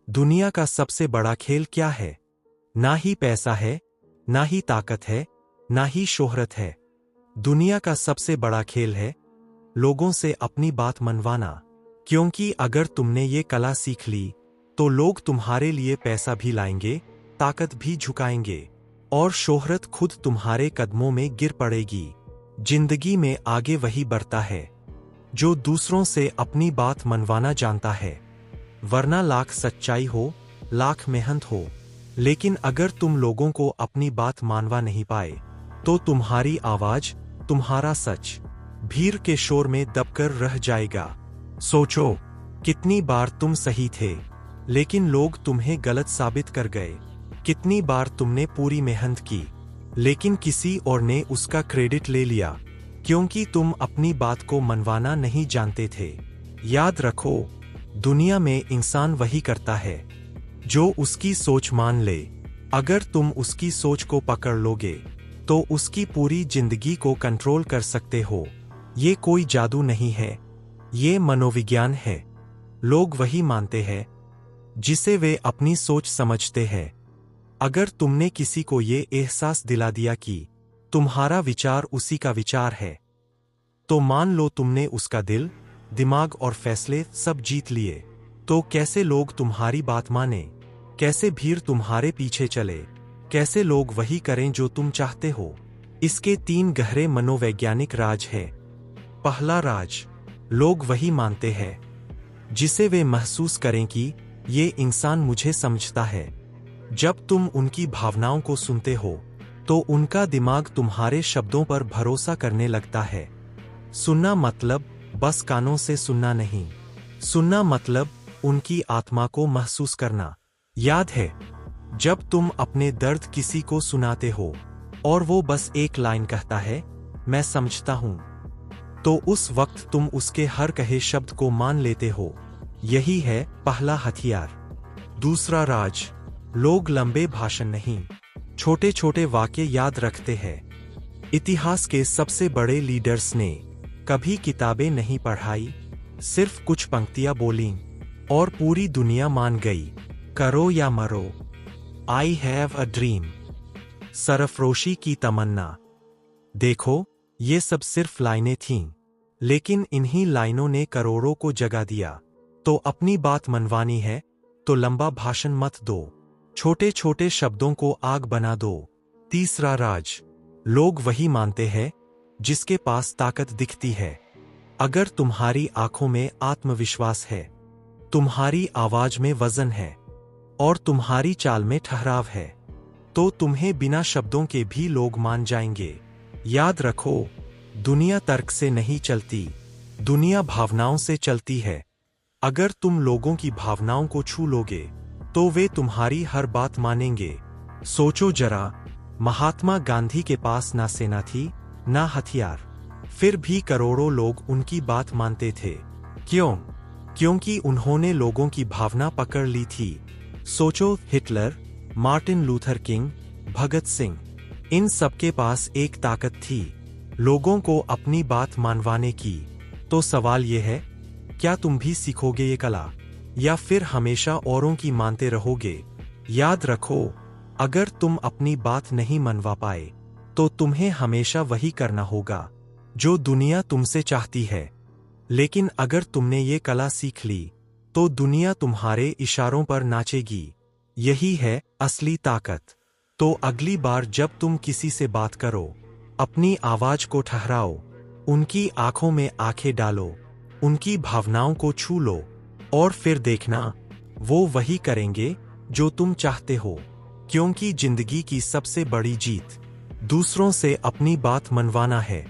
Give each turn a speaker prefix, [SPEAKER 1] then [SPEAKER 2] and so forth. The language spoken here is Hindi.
[SPEAKER 1] दुनिया का सबसे बड़ा खेल क्या है? ना ही पैसा है, ना ही ताकत है, ना ही शोहरत है। दुनिया का सबसे बड़ा खेल है लोगों से अपनी बात मनवाना। क्योंकि अगर तुमने ये कला सीख ली तो लोग तुम्हारे लिए पैसा भी लाएंगे, ताकत भी झुकाएंगे और शोहरत खुद तुम्हारे कदमों में गिर पड़ेगी। जिंदगी में आगे वही बढ़ता है जो दूसरों से अपनी बात मनवाना जानता है। वरना लाख सच्चाई हो, लाख मेहनत हो, लेकिन अगर तुम लोगों को अपनी बात मानवा नहीं पाए तो तुम्हारी आवाज, तुम्हारा सच भीड़ के शोर में दबकर रह जाएगा। सोचो, कितनी बार तुम सही थे लेकिन लोग तुम्हें गलत साबित कर गए। कितनी बार तुमने पूरी मेहनत की लेकिन किसी और ने उसका क्रेडिट ले लिया क्योंकि तुम अपनी बात को मनवाना नहीं जानते थे। याद रखो, दुनिया में इंसान वही करता है जो उसकी सोच मान ले। अगर तुम उसकी सोच को पकड़ लोगे तो उसकी पूरी जिंदगी को कंट्रोल कर सकते हो। ये कोई जादू नहीं है, ये मनोविज्ञान है। लोग वही मानते हैं जिसे वे अपनी सोच समझते हैं। अगर तुमने किसी को ये एहसास दिला दिया कि तुम्हारा विचार उसी का विचार है, तो मान लो तुमने उसका दिल, दिमाग और फैसले सब जीत लिए। तो कैसे लोग तुम्हारी बात माने, कैसे भीड़ तुम्हारे पीछे चले, कैसे लोग वही करें जो तुम चाहते हो। इसके 3 गहरे मनोवैज्ञानिक राज हैं। पहला राज, लोग वही मानते हैं जिसे वे महसूस करें कि ये इंसान मुझे समझता है। जब तुम उनकी भावनाओं को सुनते हो तो उनका दिमाग तुम्हारे शब्दों पर भरोसा करने लगता है। सुनना मतलब बस कानों से सुनना नहीं, सुनना मतलब उनकी आत्मा को महसूस करना। याद है, जब तुम अपने दर्द किसी को सुनाते हो और वो बस एक लाइन कहता है, मैं समझता हूं, तो उस वक्त तुम उसके हर कहे शब्द को मान लेते हो। यही है पहला हथियार। दूसरा राज, लोग लंबे भाषण नहीं, छोटे छोटे वाक्य याद रखते हैं। इतिहास के सबसे बड़े लीडर्स ने कभी किताबें नहीं पढ़ाई, सिर्फ कुछ पंक्तियां बोलीं और पूरी दुनिया मान गई। करो या मरो, आई हैव अ ड्रीम, सरफरोशी की तमन्ना। देखो, ये सब सिर्फ लाइनें थीं, लेकिन इन्हीं लाइनों ने करोड़ों को जगा दिया। तो अपनी बात मनवानी है तो लंबा भाषण मत दो, छोटे छोटे शब्दों को आग बना दो। तीसरा राज, लोग वही मानते हैं जिसके पास ताकत दिखती है। अगर तुम्हारी आंखों में आत्मविश्वास है, तुम्हारी आवाज में वजन है और तुम्हारी चाल में ठहराव है, तो तुम्हें बिना शब्दों के भी लोग मान जाएंगे। याद रखो, दुनिया तर्क से नहीं चलती, दुनिया भावनाओं से चलती है। अगर तुम लोगों की भावनाओं को छू लोगे तो वे तुम्हारी हर बात मानेंगे। सोचो जरा, महात्मा गांधी के पास ना सेना थी, ना हथियार, फिर भी करोड़ों लोग उनकी बात मानते थे। क्यों? क्योंकि उन्होंने लोगों की भावना पकड़ ली थी। सोचो, Hitler, Martin Luther king, Bhagat Singh, इन सबके पास एक ताकत थी, लोगों को अपनी बात मानवाने की। तो सवाल यह है, क्या तुम भी सीखोगे ये कला या फिर हमेशा औरों की मानते रहोगे? याद रखो, अगर तुम अपनी बात नहीं मनवा पाए तो तुम्हें हमेशा वही करना होगा जो दुनिया तुमसे चाहती है। लेकिन अगर तुमने ये कला सीख ली तो दुनिया तुम्हारे इशारों पर नाचेगी। यही है असली ताकत। तो अगली बार जब तुम किसी से बात करो, अपनी आवाज को ठहराओ, उनकी आंखों में आंखें डालो, उनकी भावनाओं को छू लो और फिर देखना, वो वही करेंगे जो तुम चाहते हो। क्योंकि जिंदगी की सबसे बड़ी जीत दूसरों से अपनी बात मनवाना है।